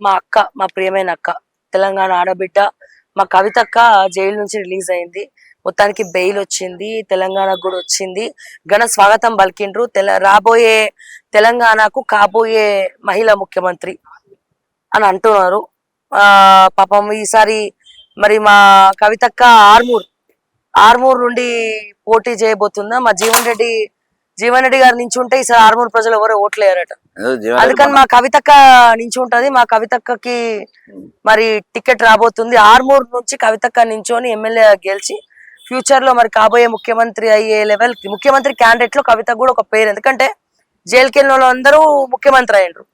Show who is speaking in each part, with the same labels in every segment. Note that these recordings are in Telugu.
Speaker 1: మా అక్క, మా ప్రియమైన అక్క, తెలంగాణ ఆడబిడ్డ, మా కవితక్క జైలు నుంచి రిలీజ్ అయింది. మొత్తానికి బెయిల్ వచ్చింది, తెలంగాణకు కూడా వచ్చింది. ఘన స్వాగతం పలికిండ్రు. రాబోయే తెలంగాణకు కాబోయే మహిళా ముఖ్యమంత్రి అని అంటున్నారు. పాపం ఈసారి మరి మా కవితక్క ఆర్మూర్ నుండి పోటీ చేయబోతుందా. మా జీవన్ రెడ్డి గారు నుంచి ఉంటే ఈసారి ఆర్మూర్ ప్రజలు ఎవరో ఓట్లేరట. అందుకని మా కవితక్క నుంచి ఉంటది. మా కవితక్కకి మరి టికెట్ రాబోతుంది. ఆర్మూర్ నుంచి కవితక్క నించొని ఎమ్మెల్యే గెలిచి ఫ్యూచర్ లో మరి కాబోయే ముఖ్యమంత్రి అయ్యే లెవెల్ ముఖ్యమంత్రి క్యాండిడేట్ లో కవిత కూడా ఒక పేరు. ఎందుకంటే జైలుకెళ్ళిన వాళ్ళందరూ ముఖ్యమంత్రి అయ్యిండ్రు.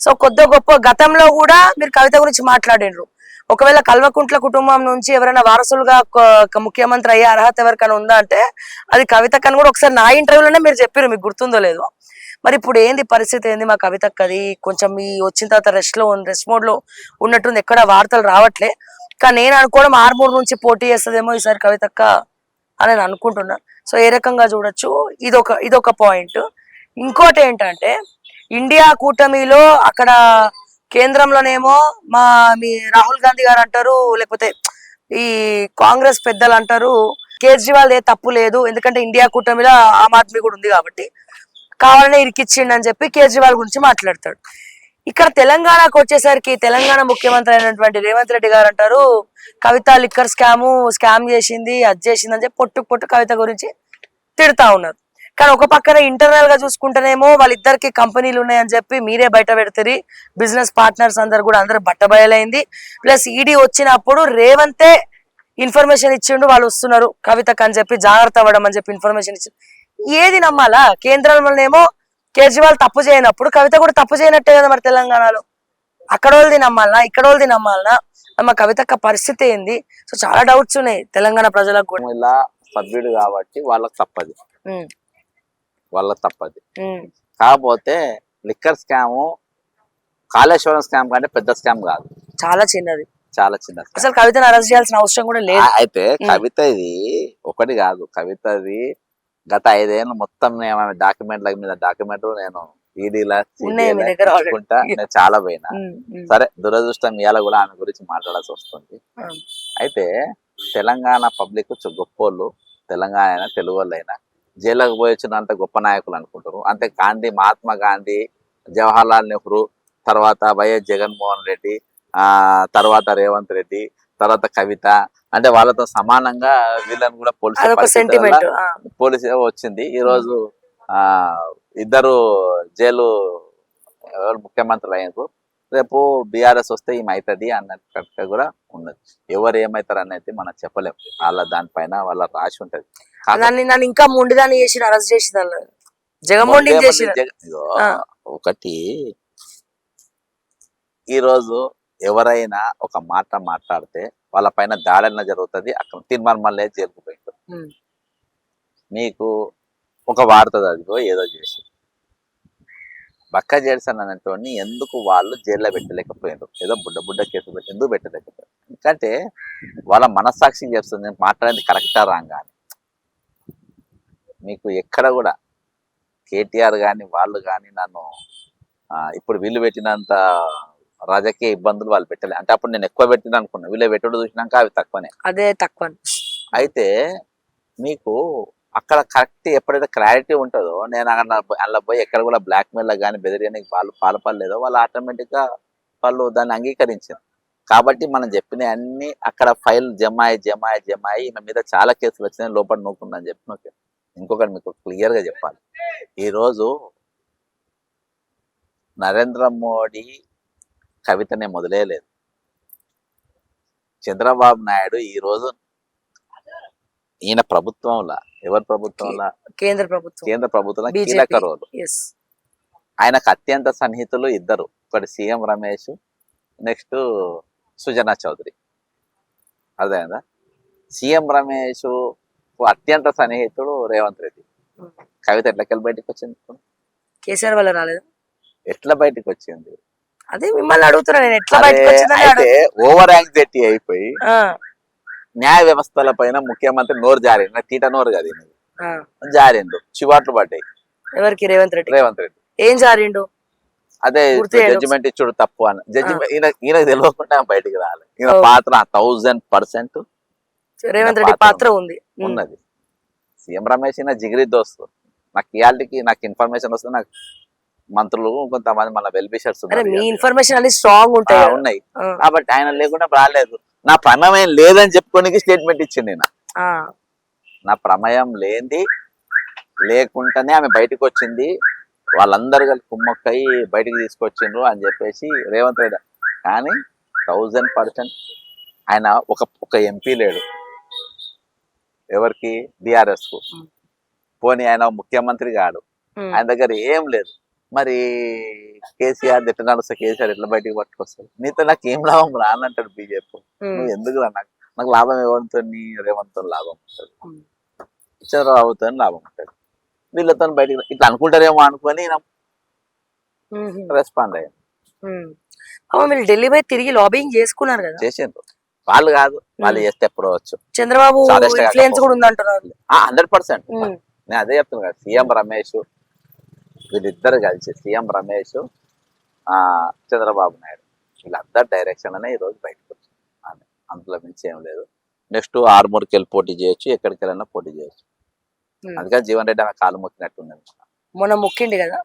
Speaker 1: సో కొద్ది గొప్ప గతంలో కూడా మీరు కవిత గురించి మాట్లాడిండ్రు. ఒకవేళ కల్వకుంట్ల కుటుంబం నుంచి ఎవరైనా వారసులుగా ముఖ్యమంత్రి అయ్యే అర్హత ఎవరికైనా ఉందా అంటే అది కవితక్కని కూడా ఒకసారి నా ఇంటర్వ్యూలోనే మీరు చెప్పారు, మీకు గుర్తుందో లేదో. మరి ఇప్పుడు ఏంది పరిస్థితి ఏంది మా కవితక్కది? కొంచెం ఈ వచ్చిన తర్వాత రెస్ట్ మోడ్ లో ఉన్నట్టుంది, ఎక్కడ వార్తలు రావట్లే. కానీ నేను అనుకోవడం ఆర్మూర్ నుంచి పోటీ చేస్తుందేమో ఈసారి కవితక్క అని నేను అనుకుంటున్నా. సో ఏ రకంగా చూడొచ్చు, ఇదొక పాయింట్. ఇంకోటి ఏంటంటే ఇండియా కూటమిలో అక్కడ కేంద్రంలోనేమో మీ రాహుల్ గాంధీ గారు అంటారు, లేకపోతే ఈ కాంగ్రెస్ పెద్దలు అంటారు కేజ్రీవాల్ ఏ తప్పు లేదు, ఎందుకంటే ఇండియా కూటమిలో ఆమ్ ఆద్మీ కూడా ఉంది కాబట్టి కావాలనే ఇరికిచ్చిండు అని చెప్పి కేజ్రీవాల్ గురించి మాట్లాడతాడు. ఇక్కడ తెలంగాణకు వచ్చేసరికి తెలంగాణ ముఖ్యమంత్రి అయినటువంటి రేవంత్ రెడ్డి గారు అంటారు కవిత లిక్కర్ స్కామ్ చేసింది, అది చేసింది అని చెప్పి పొట్టు కవిత గురించి తిడతా ఉన్నారు. కానీ ఒక పక్కన ఇంటర్నల్ గా చూసుకుంటేనేమో వాళ్ళిద్దరికి కంపెనీలు ఉన్నాయని చెప్పి మీరే బయట పెడతారు. బిజినెస్ పార్ట్నర్స్ అందరు బట్టబయలైంది. ప్లస్ ఈడీ వచ్చినప్పుడు రేవంతే ఇన్ఫర్మేషన్ ఇచ్చిండు, వాళ్ళు వస్తున్నారు కవితకు అని చెప్పి జాగ్రత్త అవ్వడం అని చెప్పి ఇన్ఫర్మేషన్ ఇచ్చిండు. ఏది నమ్మాలా? కేంద్రంలోనేమో కేజ్రీవాల్ తప్పు చేయనప్పుడు కవిత కూడా తప్పు చేయనట్టే కదా మరి తెలంగాణలో. అక్కడ వాళ్ళది నమ్మాలనా, ఇక్కడ వాళ్ళది నమ్మాలనా? మా కవితక్క పరిస్థితి ఏంది? సో చాలా డౌట్స్ ఉన్నాయి తెలంగాణ ప్రజలకు కూడా.
Speaker 2: ఇలా సభ్యుడు కాబట్టి వాళ్ళకి తప్పది. కాకపోతే లిక్కర్ స్కామ్ కాళేశ్వరం స్కామ్ కంటే పెద్ద స్కామ్ కాదు, చాలా చిన్నది. అసలు కవితను అరెస్ట్ చేయాల్సిన అవసరం కూడా లేదు. అయితే కవిత ఇది ఒకటి కాదు, కవితది గత 5 ఏళ్ళు మొత్తం డాక్యుమెంట్ల మీద డాక్యుమెంట్లు నేను ఈడీలా నేను చాలా పోయినా. సరే దురదృష్టం ఇవాళ కూడా ఆమె గురించి మాట్లాడాల్సి వస్తుంది. అయితే తెలంగాణ పబ్లిక్ గొప్పోళ్ళు, తెలంగాణ తెలుగు వాళ్ళైనా జైలుకు పోయి వచ్చినంత గొప్ప నాయకులు అనుకుంటారు. అంతే గాంధీ, మహాత్మా గాంధీ, జవహర్లాల్ నెహ్రూ, తర్వాత వైఎస్ జగన్మోహన్ రెడ్డి, తర్వాత రేవంత్ రెడ్డి, తర్వాత కవిత, అంటే వాళ్ళతో సమానంగా వీళ్ళని కూడా పోలీసు వచ్చింది. ఈ రోజు ఇద్దరు జైలు ముఖ్యమంత్రులు అయ్యారు. రేపు బీఆర్ఎస్ వస్తే ఈమె అవుతుంది అన్నట్టు కూడా ఉన్నది. ఎవరు ఏమవుతారు అనేది మనం చెప్పలేము. వాళ్ళ దానిపైన వాళ్ళ రాసి ఉంటది.
Speaker 1: నన్ను ఇంకా మొండిదాన్ని చేసి అరెస్ట్ చేసి జగన్మోహన్
Speaker 2: ఒకటి ఈరోజు ఎవరైనా ఒక మాట మాట్లాడితే వాళ్ళ పైన దాడన జరుగుతుంది. అక్కడ తిరుమల జైలుకు పోయింది. మీకు ఒక వార్త చదివో ఏదో చేసి బక్క జేడ్సన్ అనేటోని ఎందుకు వాళ్ళు జైల్లో పెట్టలేకపోయారు? ఏదో బుడ్డ కేసు పెట్టి ఎందుకు పెట్టలేకపోయారు? ఎందుకంటే వాళ్ళ మనస్సాక్షి చేస్తుంది నేను మాట్లాడేది కరెక్టా రాంగా అని. మీకు ఎక్కడ కూడా కేటీఆర్ కానీ వాళ్ళు కానీ నన్ను ఇప్పుడు వీళ్ళు పెట్టినంత రాజకీయ ఇబ్బందులు వాళ్ళు పెట్టలే. అంటే అప్పుడు నేను ఎక్కువ పెట్టిన అనుకున్నా, వీళ్ళు పెట్టుడు చూసినాక అవి తక్కువనే.
Speaker 1: అదే తక్కువ. అయితే
Speaker 2: మీకు అక్కడ కరెక్ట్ ఎప్పుడైతే క్లారిటీ ఉంటుందో, నేను అలా పోయి ఎక్కడ కూడా బ్లాక్ మెయిల్ కానీ బెదిరియడానికి వాళ్ళు పాల్పడలేదో వాళ్ళు ఆటోమేటిక్గా వాళ్ళు దాన్ని అంగీకరించారు. కాబట్టి మనం చెప్పిన అన్ని అక్కడ ఫైల్ జమాయి ఈమె మీద చాలా కేసులు వచ్చినాయి, లోపల నూకుందని చెప్పి. ఇంకొకటి మీకు క్లియర్గా చెప్పాలి, ఈరోజు నరేంద్ర మోడీ కవితనే మొదలేయలేదు. చంద్రబాబు నాయుడు ఈరోజు ఈయన ప్రభుత్వంలో, ఎవరి ప్రభుత్వంలో? కేంద్ర ప్రభుత్వంలో కీలక రోలు. ఆయనకు అత్యంత సన్నిహితులు ఇద్దరు, ఒకటి సీఎం రమేష్, నెక్స్ట్ సుజనా చౌదరి. అర్థమైందా? సీఎం రమేష్ అత్యంత సన్నిహితుడు రేవంత్ రెడ్డి. కవిత ఎట్లకెళ్ళి బయటకు వచ్చింది?
Speaker 1: కేసీఆర్ వల్ల రాలేదు.
Speaker 2: ఎట్లా బయటకు వచ్చింది?
Speaker 1: అదే మిమ్మల్ని అడుగుతున్నా నేను, ఎట్లా బయటకు వచ్చింది?
Speaker 2: ఓవర్ యాంగ్జైటీ అయిపోయి న్యాయ వ్యవస్థల పైన ముఖ్యమంత్రి నోరు జారిండు, తీట నోరు కదా జారిండు, చివాట్లు పడ్డాయి.
Speaker 1: ఎవరికి? రేవంత్ రెడ్డి.
Speaker 2: రేవంత్ రెడ్డి
Speaker 1: ఏం జారిండు?
Speaker 2: అదే
Speaker 1: గుర్తు చేయరు.
Speaker 2: జడ్జిమెంట్ ఇచ్చుడు తప్పు అని జడ్జిమెంట్ ఈయనకు తెలియకుండా బయటికి రాలి ఈయన పాత్ర 1000%
Speaker 1: రేవంత్ రెడ్డి పాత్ర ఉంది.
Speaker 2: ఉన్నది. సీఎం రమేష్ ఈయన జిగిరి దోస్తు. నాకు ఇయాల్టికి నాకు ఇన్ఫర్మేషన్ వస్తుంది. నాకు మంత్రులు కొంతమంది మన వెల్ విషర్స్
Speaker 1: మీ ఇన్ఫర్మేషన్ అన్ని స్ట్రాంగ్ ఉంటాయి
Speaker 2: ఉన్నాయి కాబట్టి ఆయన లేకుండా రాలేదు. నా ప్రమేయం లేదని చెప్పుకోనికి స్టేట్మెంట్ ఇచ్చింది నేను. నా ప్రమేయం లేనిది లేకుండానే ఆమె బయటకు వచ్చింది, వాళ్ళందరూ కలిసి కుమ్మక్కయి బయటికి తీసుకొచ్చిండ్రు అని చెప్పేసి రేవంత్ రెడ్డి. కానీ 1000% ఆయన ఒక ఎంపీ లేడు ఎవరికి, బీఆర్ఎస్ కు. పోనీ ఆయన ముఖ్యమంత్రి కాడు, ఆయన దగ్గర ఏం లేదు. మరి కేసీఆర్ ఎట్లా నడుస్తా, కేసీఆర్ ఎట్లా బయటికి పట్టుకొస్తారు? నీతో నాకు ఏం లాభం రానంటాడు బీజేపీ. నువ్వు ఎందుకు రా, నాకు లాభం ఎవరితో, రేవంత్తో లాభం ఉంటుంది, చంద్రబాబుతో లాభం ఉంటుంది, వీళ్ళతో బయటికి ఇట్లా అనుకుంటారేమో అనుకొని రెస్పాండ్ అయ్యాను.
Speaker 1: మీరు ఢిల్లీ పోయి తిరిగి లాబింగ్ చేసుకున్నారు కదా?
Speaker 2: చేసిండ్రు వాళ్ళు కాదు, వాళ్ళు చేస్తే ఎప్పుడు వచ్చు.
Speaker 1: చంద్రబాబు ఇన్ఫ్లుయెన్స్ కూడా ఉందంటున్నారు.
Speaker 2: 100%. నేను అదే చెప్తున్నాను కదా, సీఎం రమేష్ వీళ్ళిద్దరు కలిసి, సీఎం రమేష్ చంద్రబాబు నాయుడు వీళ్ళందరు డైరెక్షన్ అనే ఈ రోజు బయటకు వచ్చింది. అందులో మించి ఏం లేదు. నెక్స్ట్ ఆర్మూర్కి వెళ్ళి పోటీ చేయొచ్చు, ఎక్కడికి వెళ్ళినా పోటీ చేయొచ్చు. అందుకని జీవన్ రెడ్డి ఆమె కాలు మొక్కినట్టుంది.
Speaker 1: మొన్న మొక్కిండి కదా,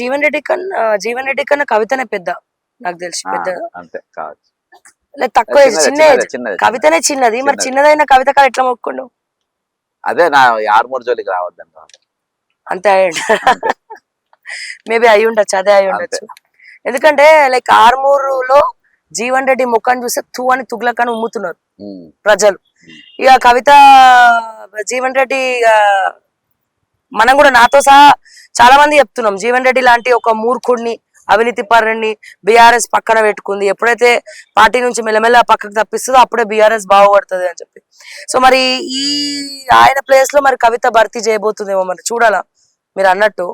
Speaker 1: జీవన్ రెడ్డి కన్నా కవితనే పెద్ద, నాకు తెలిసి పెద్ద.
Speaker 2: అంతే కావచ్చు,
Speaker 1: తక్కువ చిన్న కవితనే చిన్నది. మరి చిన్నదైన కవిత కాదు ఎట్లా మొక్కుండు?
Speaker 2: అదే నా ఆర్మూర్ జోలికి రావద్దండి.
Speaker 1: అంతే మేబీ అయి ఉండొచ్చు, అదే అయి ఉండొచ్చు. ఎందుకంటే లైక్ ఆర్మూరులో జీవన్ రెడ్డి ముఖాన్ని చూస్తే తూ అని తుగ్లకని ఉమ్ముతున్నారు ప్రజలు. ఇక కవిత జీవన్ రెడ్డి, మనం కూడా నాతో సహా చాలా మంది చెప్తున్నాం, జీవన్ రెడ్డి లాంటి ఒక మూర్ఖుడిని, అవినీతి పరుని బీఆర్ఎస్ పక్కన పెట్టుకుంది. ఎప్పుడైతే పార్టీ నుంచి మెల్లమెల్ల పక్కకు తప్పిస్తుందో అప్పుడే బీఆర్ఎస్ బాగుపడుతుంది అని చెప్పి. సో మరి ఈ ఆయన ప్లేస్ లో మరి కవిత భర్తీ చేయబోతుందేమో, మరి చూడాలా. మీరు అన్నట్టు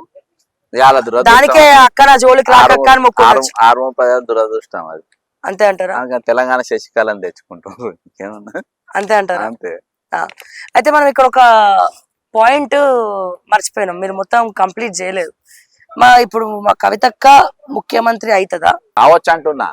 Speaker 1: దానికే అక్క నా జోలికి
Speaker 2: దురదృష్టం అది.
Speaker 1: అంతే అంటారా?
Speaker 2: తెలంగాణ శశికళని తెచ్చుకుంటారు,
Speaker 1: అంతే అంటారా? అంతే. అయితే మనం ఇక్కడ ఒక పాయింట్ మర్చిపోయినాం, మీరు మొత్తం కంప్లీట్ చేయలేదు. ఇప్పుడు మా కవితక్క ముఖ్యమంత్రి అవుతుందా?
Speaker 2: కావచ్చు అంటున్నా.